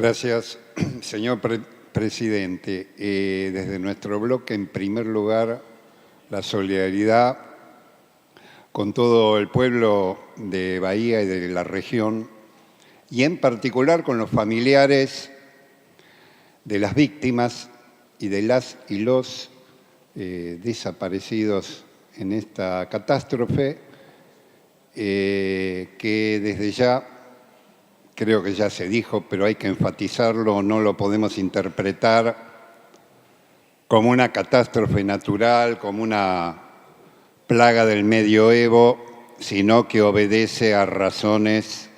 Gracias, señor presidente. Desde nuestro bloque, en primer lugar, la solidaridad con todo el pueblo de Bahía y de la región, y en particular con los familiares de las víctimas y de las y los desaparecidos en esta catástrofe, que desde ya, creo que ya se dijo, pero hay que enfatizarlo, no lo podemos interpretar como una catástrofe natural, como una plaga del medioevo, sino que obedece a razones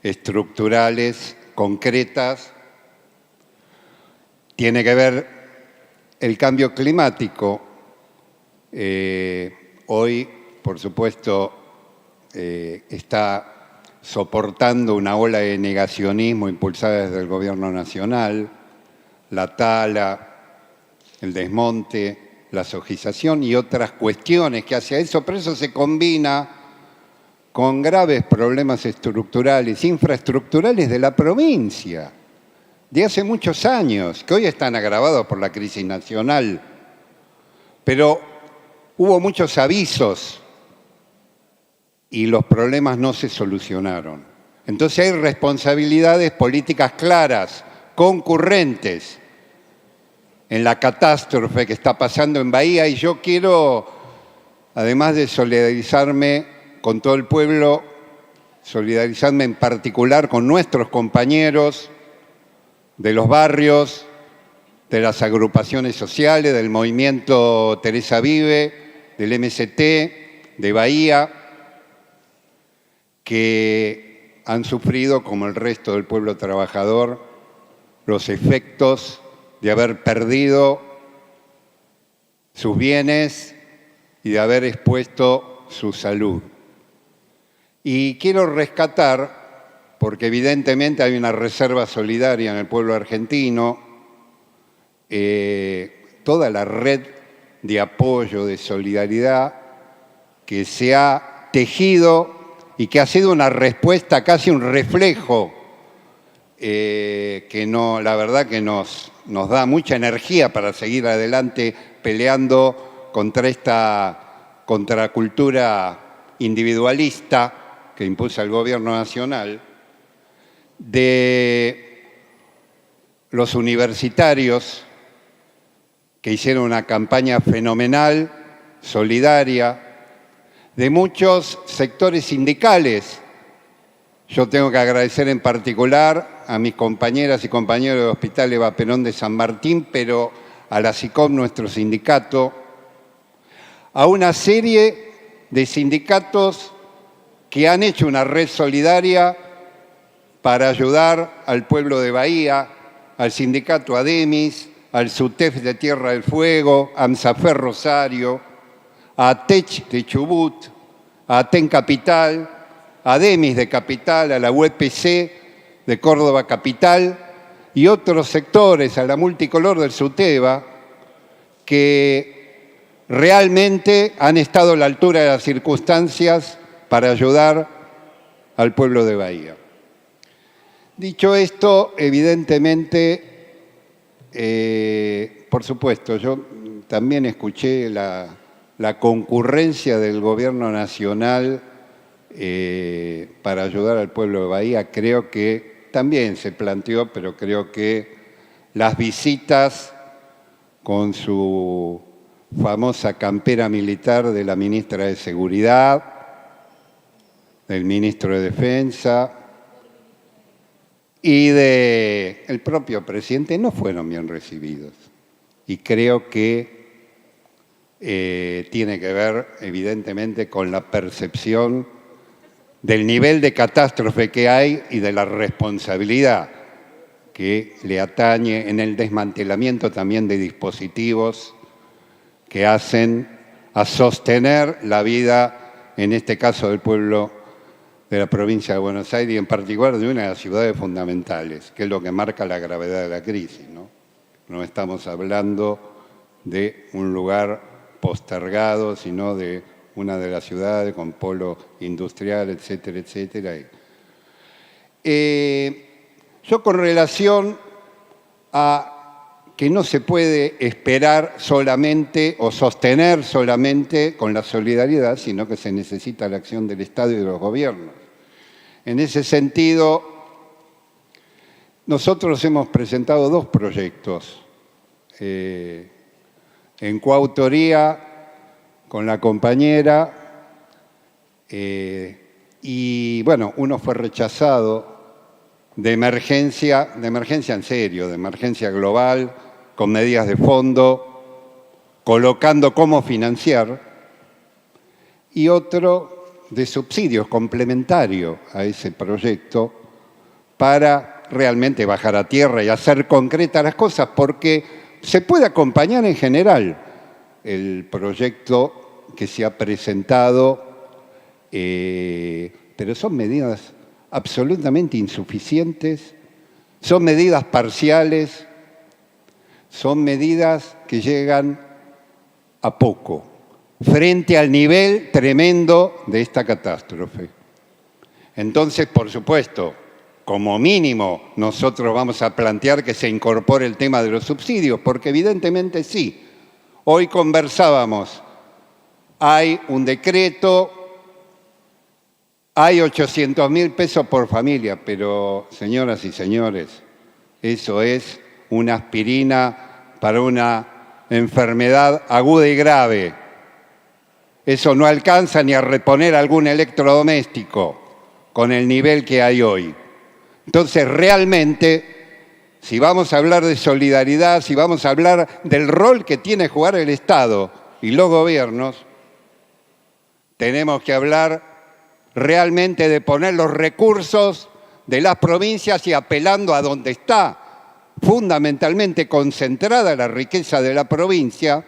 estructurales, concretas. Tiene que ver el cambio climático. Hoy, por supuesto, está soportando una ola de negacionismo impulsada desde el gobierno nacional, la tala, el desmonte, la sojización y otras cuestiones que hacia eso, pero eso se combina con graves problemas estructurales, infraestructurales de la provincia, de hace muchos años, que hoy están agravados por la crisis nacional. Pero hubo muchos avisos y los problemas no se solucionaron. Entonces hay responsabilidades políticas claras, concurrentes, en la catástrofe que está pasando en Bahía, y yo quiero, además de solidarizarme con todo el pueblo, solidarizarme en particular con nuestros compañeros de los barrios, de las agrupaciones sociales, del movimiento Teresa Vive, del MST, de Bahía, que han sufrido, como el resto del pueblo trabajador, los efectos de haber perdido sus bienes y de haber expuesto su salud. Y quiero rescatar, porque evidentemente hay una reserva solidaria en el pueblo argentino, toda la red de apoyo, de solidaridad que se ha tejido y que ha sido una respuesta, casi un reflejo, que no, la verdad que nos da mucha energía para seguir adelante peleando contra esta contracultura individualista que impulsa el gobierno nacional, de los universitarios que hicieron una campaña fenomenal, solidaria, de muchos sectores sindicales. Yo tengo que agradecer en particular a mis compañeras y compañeros del Hospital Eva Perón de San Martín, pero a la SICOP, nuestro sindicato, a una serie de sindicatos que han hecho una red solidaria para ayudar al pueblo de Bahía, al sindicato ADEMIS, al SUTEF de Tierra del Fuego, a AMSAFER Rosario, a ATECH de Chubut, a ATEN Capital, a ADEMIS de Capital, a la UEPC de Córdoba Capital y otros sectores, a la Multicolor del SUTEBA, que realmente han estado a la altura de las circunstancias para ayudar al pueblo de Bahía. Dicho esto, evidentemente, por supuesto, yo también escuché la concurrencia del gobierno nacional para ayudar al pueblo de Bahía. Creo que también se planteó, pero creo que las visitas con su famosa campera militar de la ministra de Seguridad, del ministro de Defensa y del propio presidente no fueron bien recibidos. Y creo que tiene que ver, evidentemente, con la percepción del nivel de catástrofe que hay y de la responsabilidad que le atañe en el desmantelamiento también de dispositivos que hacen a sostener la vida, en este caso del pueblo de la provincia de Buenos Aires y en particular de una de las ciudades fundamentales, que es lo que marca la gravedad de la crisis, ¿no? No estamos hablando de un lugar postergado, sino de una de las ciudades con polo industrial, etcétera, etcétera. Yo con relación a que no se puede esperar solamente o sostener solamente con la solidaridad, sino que se necesita la acción del Estado y de los gobiernos. En ese sentido, nosotros hemos presentado dos proyectos en coautoría con la compañera y bueno, uno fue rechazado de emergencia en serio, de emergencia global, con medidas de fondo, colocando cómo financiar, y otro de subsidios complementario a ese proyecto para realmente bajar a tierra y hacer concretas las cosas, porque se puede acompañar en general el proyecto que se ha presentado, pero son medidas absolutamente insuficientes, son medidas parciales, son medidas que llegan a poco, frente al nivel tremendo de esta catástrofe. Entonces, por supuesto, como mínimo, nosotros vamos a plantear que se incorpore el tema de los subsidios, porque evidentemente sí. Hoy conversábamos, hay un decreto, hay 800.000 pesos por familia, pero señoras y señores, eso es una aspirina para una enfermedad aguda y grave. Eso no alcanza ni a reponer algún electrodoméstico con el nivel que hay hoy. Entonces, realmente, si vamos a hablar de solidaridad, si vamos a hablar del rol que tiene que jugar el Estado y los gobiernos, tenemos que hablar realmente de poner los recursos de las provincias y apelando a donde está fundamentalmente concentrada la riqueza de la provincia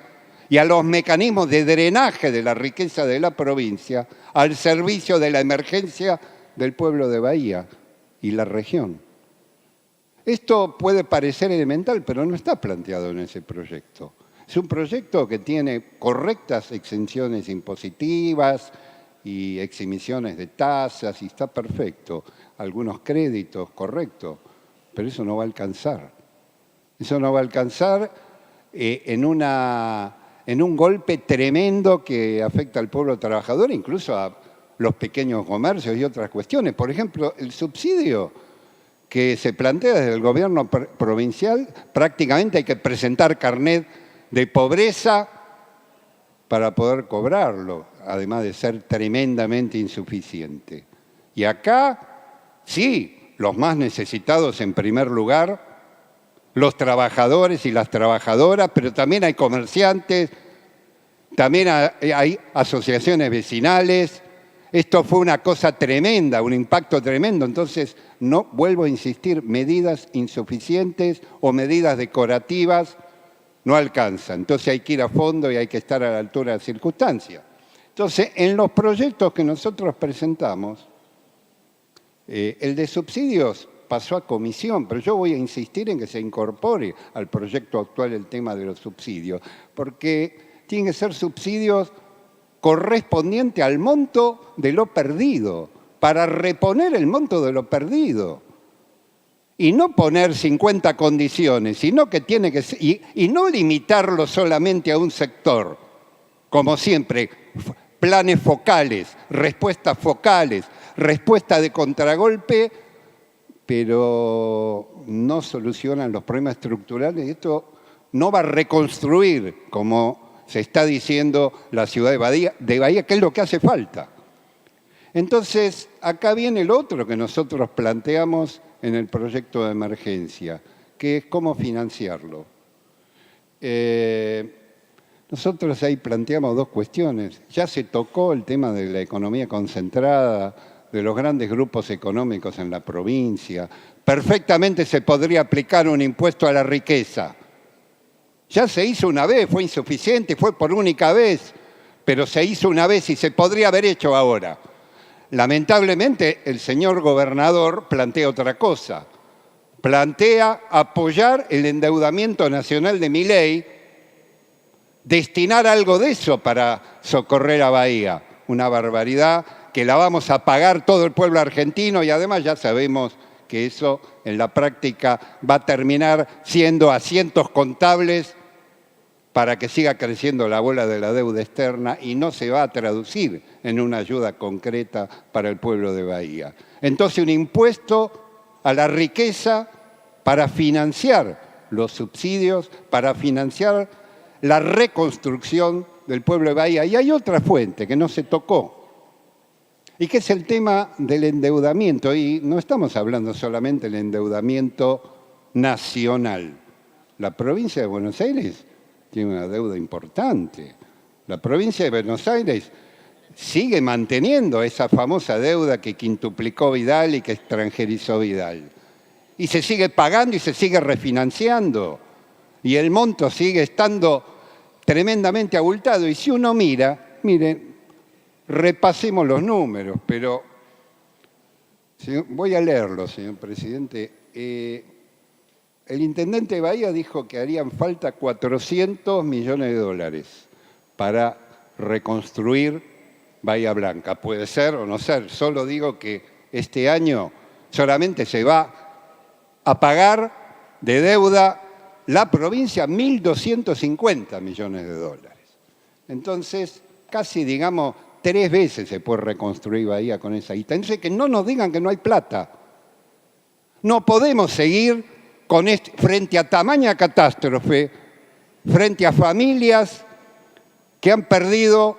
y a los mecanismos de drenaje de la riqueza de la provincia al servicio de la emergencia del pueblo de Bahía y la región. Esto puede parecer elemental, pero no está planteado en ese proyecto. Es un proyecto que tiene correctas exenciones impositivas y eximiciones de tasas, y está perfecto. Algunos créditos, correcto, pero eso no va a alcanzar. Eso no va a alcanzar en un golpe tremendo que afecta al pueblo trabajador, incluso a los pequeños comercios y otras cuestiones. Por ejemplo, el subsidio que se plantea desde el gobierno provincial, prácticamente hay que presentar carnet de pobreza para poder cobrarlo, además de ser tremendamente insuficiente. Y acá, sí, los más necesitados en primer lugar, los trabajadores y las trabajadoras, pero también hay comerciantes, también hay asociaciones vecinales. Esto fue una cosa tremenda, un impacto tremendo. Entonces, no vuelvo a insistir, medidas insuficientes o medidas decorativas no alcanza. Entonces hay que ir a fondo y hay que estar a la altura de las circunstancias. Entonces, en los proyectos que nosotros presentamos, el de subsidios pasó a comisión, pero yo voy a insistir en que se incorpore al proyecto actual el tema de los subsidios, porque tienen que ser subsidios correspondientes al monto de lo perdido, para reponer el monto de lo perdido. Y no poner 50 condiciones, sino que tiene que ser, y no limitarlo solamente a un sector, como siempre, planes focales, respuesta de contragolpe, pero no solucionan los problemas estructurales. Y esto no va a reconstruir, como se está diciendo, la ciudad de Bahía, que es lo que hace falta. Entonces, acá viene el otro que nosotros planteamos en el proyecto de emergencia, que es cómo financiarlo. Nosotros ahí planteamos dos cuestiones. Ya se tocó el tema de la economía concentrada, de los grandes grupos económicos en la provincia. Perfectamente se podría aplicar un impuesto a la riqueza. Ya se hizo una vez, fue insuficiente, fue por única vez, pero se hizo una vez y se podría haber hecho ahora. Lamentablemente, el señor gobernador plantea otra cosa. Plantea apoyar el endeudamiento nacional de Milei, destinar algo de eso para socorrer a Bahía. Una barbaridad que la vamos a pagar todo el pueblo argentino y además ya sabemos que eso en la práctica va a terminar siendo asientos contables para que siga creciendo la bola de la deuda externa y no se va a traducir en una ayuda concreta para el pueblo de Bahía. Entonces, un impuesto a la riqueza para financiar los subsidios, para financiar la reconstrucción del pueblo de Bahía. Y hay otra fuente que no se tocó, y que es el tema del endeudamiento. Y no estamos hablando solamente del endeudamiento nacional. La provincia de Buenos Aires tiene una deuda importante. La provincia de Buenos Aires sigue manteniendo esa famosa deuda que quintuplicó Vidal y que extranjerizó Vidal. Y se sigue pagando y se sigue refinanciando. Y el monto sigue estando tremendamente abultado. Y si uno mira, miren, repasemos los números, pero voy a leerlo, señor presidente. El intendente de Bahía dijo que harían falta 400 millones de dólares para reconstruir Bahía Blanca. Puede ser o no ser, solo digo que este año solamente se va a pagar de deuda la provincia 1.250 millones de dólares. Entonces, casi, digamos, 3 veces se puede reconstruir Bahía con esa guita. Entonces, que no nos digan que no hay plata. No podemos seguir con frente a tamaña catástrofe, frente a familias que han perdido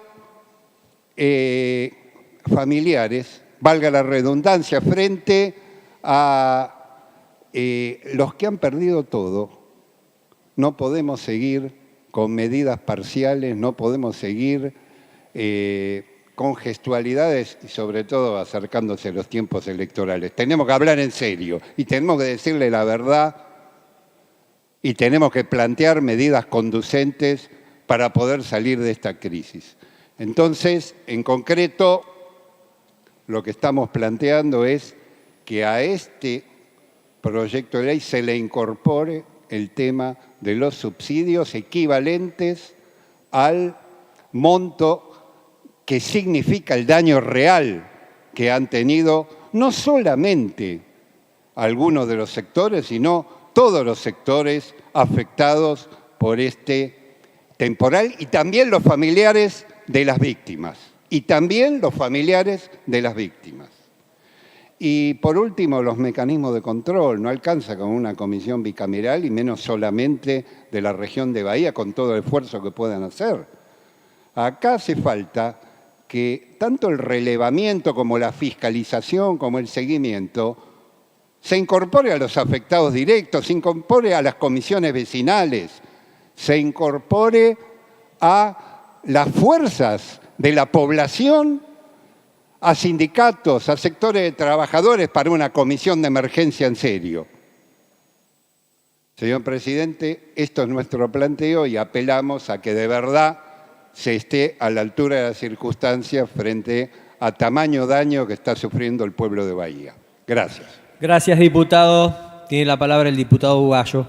familiares, valga la redundancia, frente a los que han perdido todo. No podemos seguir con medidas parciales, no podemos seguir con gestualidades y sobre todo acercándose a los tiempos electorales. Tenemos que hablar en serio y tenemos que decirle la verdad y tenemos que plantear medidas conducentes para poder salir de esta crisis. Entonces, en concreto, lo que estamos planteando es que a este proyecto de ley se le incorpore el tema de los subsidios equivalentes al monto que significa el daño real que han tenido no solamente algunos de los sectores, sino todos los sectores afectados por este temporal y también los familiares de las víctimas. Y por último, los mecanismos de control. No alcanza con una comisión bicameral y menos solamente de la región de Bahía con todo el esfuerzo que puedan hacer. Acá hace falta que tanto el relevamiento como la fiscalización como el seguimiento se incorpore a los afectados directos, se incorpore a las comisiones vecinales, se incorpore a las fuerzas de la población, a sindicatos, a sectores de trabajadores para una comisión de emergencia en serio. Señor presidente, esto es nuestro planteo y apelamos a que de verdad se esté a la altura de las circunstancias frente a tamaño daño que está sufriendo el pueblo de Bahía. Gracias. Gracias, diputado. Tiene la palabra el diputado Bugallo.